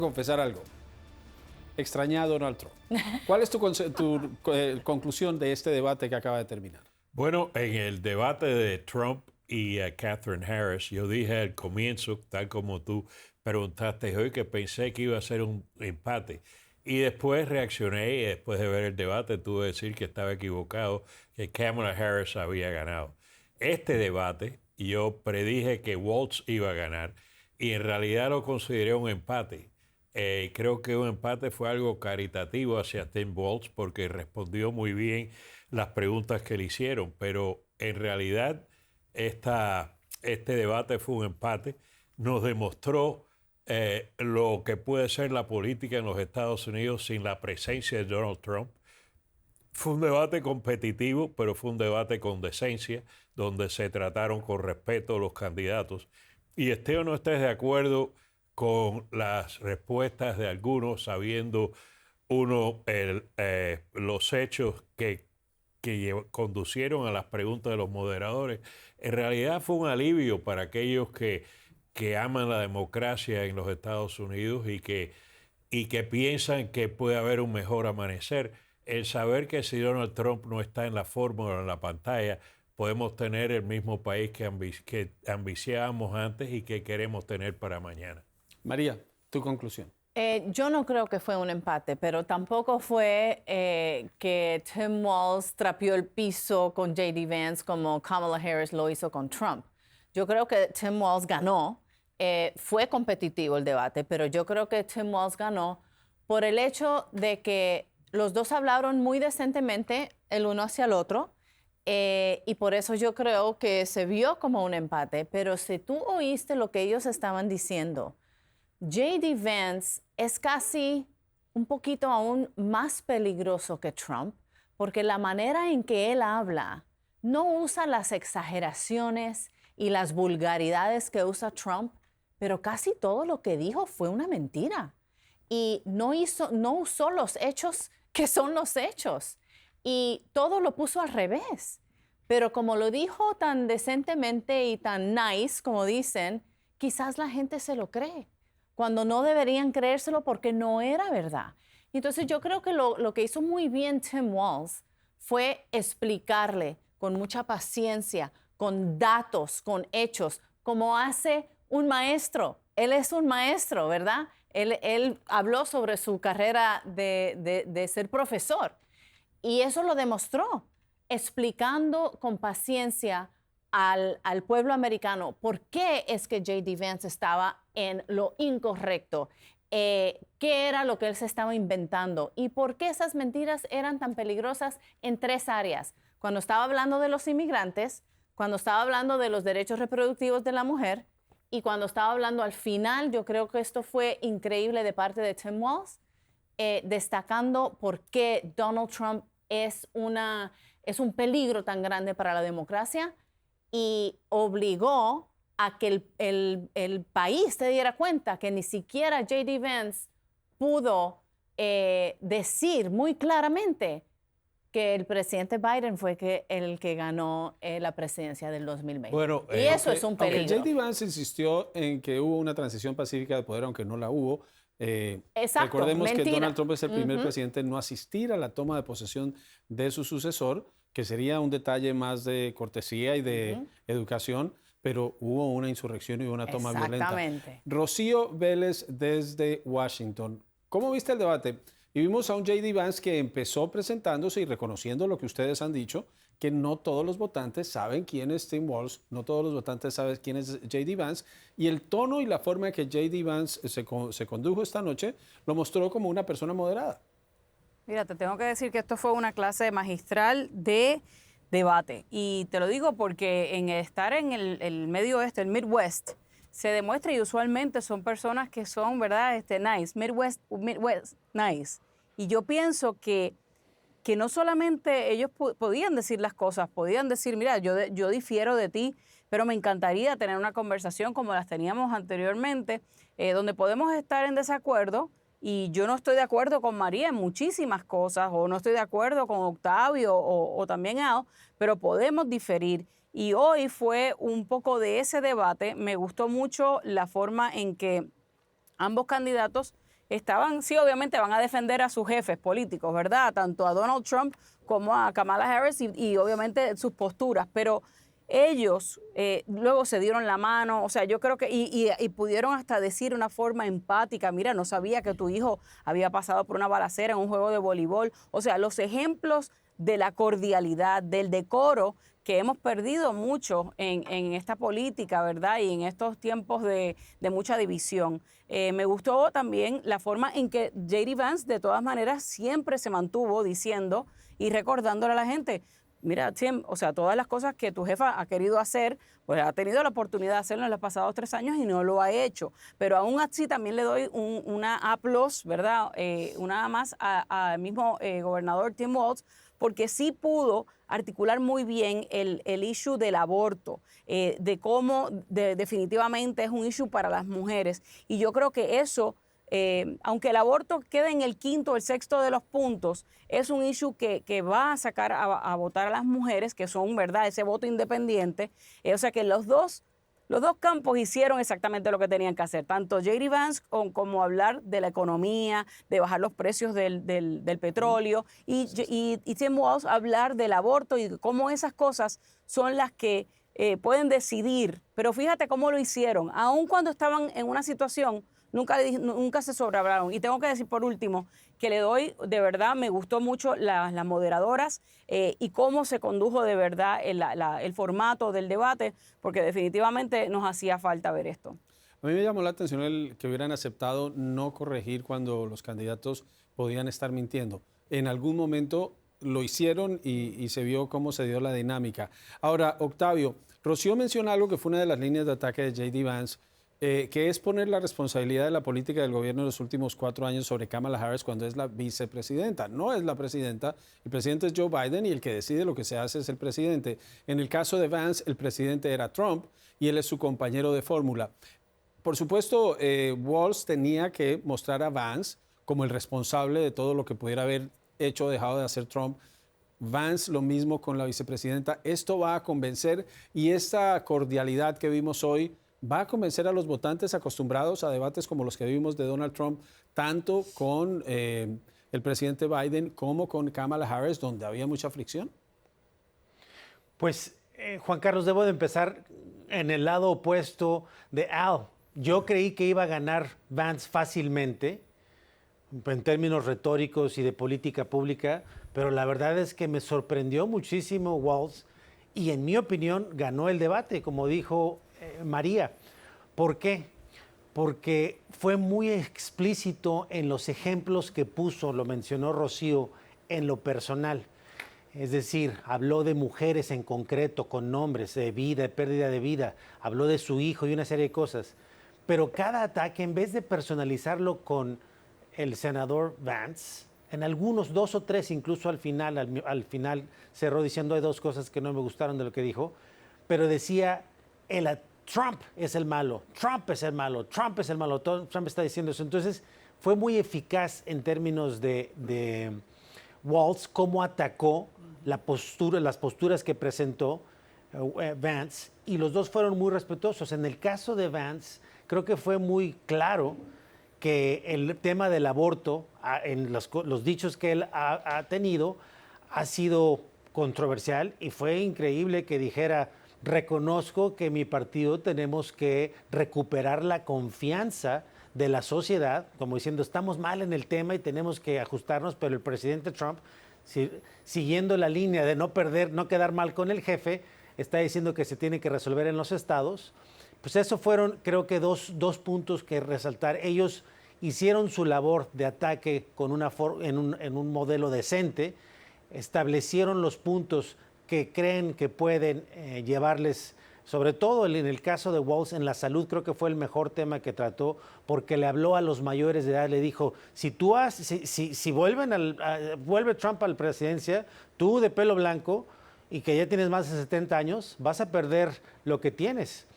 confesar algo. Extrañé a Donald Trump. ¿Cuál es tu conclusión de este debate que acaba de terminar? Bueno, en el debate de Trump y Catherine Harris, yo dije al comienzo, tal como tú preguntaste hoy, que pensé que iba a ser un empate. Y después reaccioné y después de ver el debate tuve que decir que estaba equivocado, que Kamala Harris había ganado. Este debate yo predije que Walz iba a ganar y en realidad lo consideré un empate. Creo que un empate fue algo caritativo hacia Tim Walz porque respondió muy bien las preguntas que le hicieron, pero en realidad este debate fue un empate. Nos demostró lo que puede ser la política en los Estados Unidos sin la presencia de Donald Trump. Fue un debate competitivo, pero fue un debate con decencia, donde se trataron con respeto los candidatos. Y esté o no estés de acuerdo con las respuestas de algunos, sabiendo uno los hechos que conducieron a las preguntas de los moderadores, en realidad fue un alivio para aquellos que aman la democracia en los Estados Unidos y que piensan que puede haber un mejor amanecer. El saber que si Donald Trump no está en la fórmula o en la pantalla, podemos tener el mismo país que ambiciábamos antes y que queremos tener para mañana. María, tu conclusión. Yo no creo que fue un empate, pero tampoco fue que Tim Walz trapeó el piso con J.D. Vance como Kamala Harris lo hizo con Trump. Yo creo que Tim Walz ganó. Fue competitivo el debate, pero yo creo que Tim Walz ganó por el hecho de que los dos hablaron muy decentemente el uno hacia el otro y por eso yo creo que se vio como un empate. Pero si tú oíste lo que ellos estaban diciendo, J.D. Vance es casi un poquito aún más peligroso que Trump, porque la manera en que él habla no usa las exageraciones y las vulgaridades que usa Trump, pero casi todo lo que dijo fue una mentira. Y no usó los hechos que son los hechos. Y todo lo puso al revés. Pero como lo dijo tan decentemente y tan nice, como dicen, quizás la gente se lo cree, cuando no deberían creérselo porque no era verdad. Entonces yo creo que lo que hizo muy bien Tim Walz fue explicarle con mucha paciencia, con datos, con hechos, como hace un maestro. Él es un maestro, ¿verdad? Él habló sobre su carrera de ser profesor y eso lo demostró, explicando con paciencia al pueblo americano por qué es que J.D. Vance estaba en lo incorrecto, qué era lo que él se estaba inventando y por qué esas mentiras eran tan peligrosas en tres áreas. Cuando estaba hablando de los inmigrantes, cuando estaba hablando de los derechos reproductivos de la mujer y cuando estaba hablando al final, yo creo que esto fue increíble de parte de Tim Walz, destacando por qué Donald Trump es un peligro tan grande para la democracia y obligó a que el país se diera cuenta que ni siquiera J.D. Vance pudo decir muy claramente que el presidente Biden fue el que ganó la presidencia del 2020. Bueno, y eso es un peligro. Aunque J.D. Vance insistió en que hubo una transición pacífica de poder, aunque no la hubo, Exacto, recordemos mentira. que Donald Trump es el primer presidente en no asistir a la toma de posesión de su sucesor, que sería un detalle más de cortesía y de educación, pero hubo una insurrección y una toma violenta. Exactamente. Rocío Vélez desde Washington. ¿Cómo viste el debate? Y vimos a un J.D. Vance que empezó presentándose y reconociendo lo que ustedes han dicho, que no todos los votantes saben quién es Tim Walz, no todos los votantes saben quién es J.D. Vance, y el tono y la forma en que J.D. Vance se condujo esta noche lo mostró como una persona moderada. Mira, te tengo que decir que esto fue una clase magistral de debate. Y te lo digo porque en estar en el medio oeste, el Midwest, se demuestra y usualmente son personas que son, ¿verdad? Nice, Midwest, nice. Y yo pienso que no solamente ellos podían decir las cosas, podían decir, mira, yo difiero de ti, pero me encantaría tener una conversación como las teníamos anteriormente, donde podemos estar en desacuerdo. Y yo no estoy de acuerdo con María en muchísimas cosas, o no estoy de acuerdo con Octavio o también Al, pero podemos diferir. Y hoy fue un poco de ese debate. Me gustó mucho la forma en que ambos candidatos estaban, sí, obviamente van a defender a sus jefes políticos, ¿verdad? Tanto a Donald Trump como a Kamala Harris y obviamente sus posturas, pero ellos luego se dieron la mano, o sea, yo creo que, y pudieron hasta decir de una forma empática, mira, no sabía que tu hijo había pasado por una balacera en un juego de voleibol. O sea, los ejemplos de la cordialidad, del decoro que hemos perdido mucho en esta política, ¿verdad? Y en estos tiempos de mucha división. Me gustó también la forma en que J.D. Vance, de todas maneras, siempre se mantuvo diciendo y recordándole a la gente, mira, Tim, o sea, todas las cosas que tu jefa ha querido hacer, pues ha tenido la oportunidad de hacerlo en los pasados 3 años y no lo ha hecho. Pero aún así también le doy una A+, ¿verdad? Una A más al mismo gobernador Tim Walz, porque sí pudo articular muy bien el issue del aborto, de cómo definitivamente es un issue para las mujeres. Y yo creo que eso, aunque el aborto quede en el 5º o el 6º de los puntos, es un issue que va a sacar a votar a las mujeres, que son, ¿verdad?, ese voto independiente. O sea que los dos campos hicieron exactamente lo que tenían que hacer, tanto J.D. Vance como hablar de la economía, de bajar los precios del petróleo, y Tim Walz hablar del aborto y cómo esas cosas son las que pueden decidir. Pero fíjate cómo lo hicieron, aun cuando estaban en una situación, nunca se sobrehablaron. Y tengo que decir por último que le doy, de verdad, me gustó mucho las moderadoras y cómo se condujo de verdad el formato del debate, porque definitivamente nos hacía falta ver esto. A mí me llamó la atención el que hubieran aceptado no corregir cuando los candidatos podían estar mintiendo. En algún momento lo hicieron y se vio cómo se dio la dinámica. Ahora, Octavio, Rocío menciona algo que fue una de las líneas de ataque de J.D. Vance, que es poner la responsabilidad de la política del gobierno en los últimos 4 años sobre Kamala Harris cuando es la vicepresidenta. No es la presidenta, el presidente es Joe Biden y el que decide lo que se hace es el presidente. En el caso de Vance, el presidente era Trump y él es su compañero de fórmula. Por supuesto, Walz tenía que mostrar a Vance como el responsable de todo lo que pudiera haber hecho o dejado de hacer Trump. Vance lo mismo con la vicepresidenta. Esto va a convencer, y esta cordialidad que vimos hoy va a convencer a los votantes acostumbrados a debates como los que vimos de Donald Trump, tanto con el presidente Biden como con Kamala Harris, donde había mucha fricción. Pues, Juan Carlos, debo de empezar en el lado opuesto de Al. Yo creí que iba a ganar Vance fácilmente, en términos retóricos y de política pública, pero la verdad es que me sorprendió muchísimo Walz y, en mi opinión, ganó el debate, como dijo María. ¿Por qué? Porque fue muy explícito en los ejemplos que puso, lo mencionó Rocío, en lo personal. Es decir, habló de mujeres en concreto, con nombres, de vida, de pérdida de vida, habló de su hijo y una serie de cosas. Pero cada ataque, en vez de personalizarlo con el senador Vance, en algunos, 2 o 3, incluso al final cerró diciendo hay 2 cosas que no me gustaron de lo que dijo, pero decía, Trump es el malo, Trump es el malo, Trump es el malo, Trump está diciendo eso. Entonces fue muy eficaz en términos de Walz, cómo atacó las posturas que presentó Vance, y los dos fueron muy respetuosos. En el caso de Vance, creo que fue muy claro que el tema del aborto, en los dichos que él ha tenido, ha sido controversial, y fue increíble que dijera, reconozco que mi partido tenemos que recuperar la confianza de la sociedad, como diciendo, estamos mal en el tema y tenemos que ajustarnos, pero el presidente Trump, siguiendo la línea de no quedar mal con el jefe, está diciendo que se tiene que resolver en los estados. Pues eso fueron, creo que dos puntos que resaltar. Ellos hicieron su labor de ataque en un modelo decente, establecieron los puntos que creen que pueden llevarles, sobre todo en el caso de Walz, en la salud, creo que fue el mejor tema que trató, porque le habló a los mayores de edad, le dijo, si vuelve Trump a la presidencia, tú de pelo blanco y que ya tienes más de 70 años, vas a perder lo que tienes.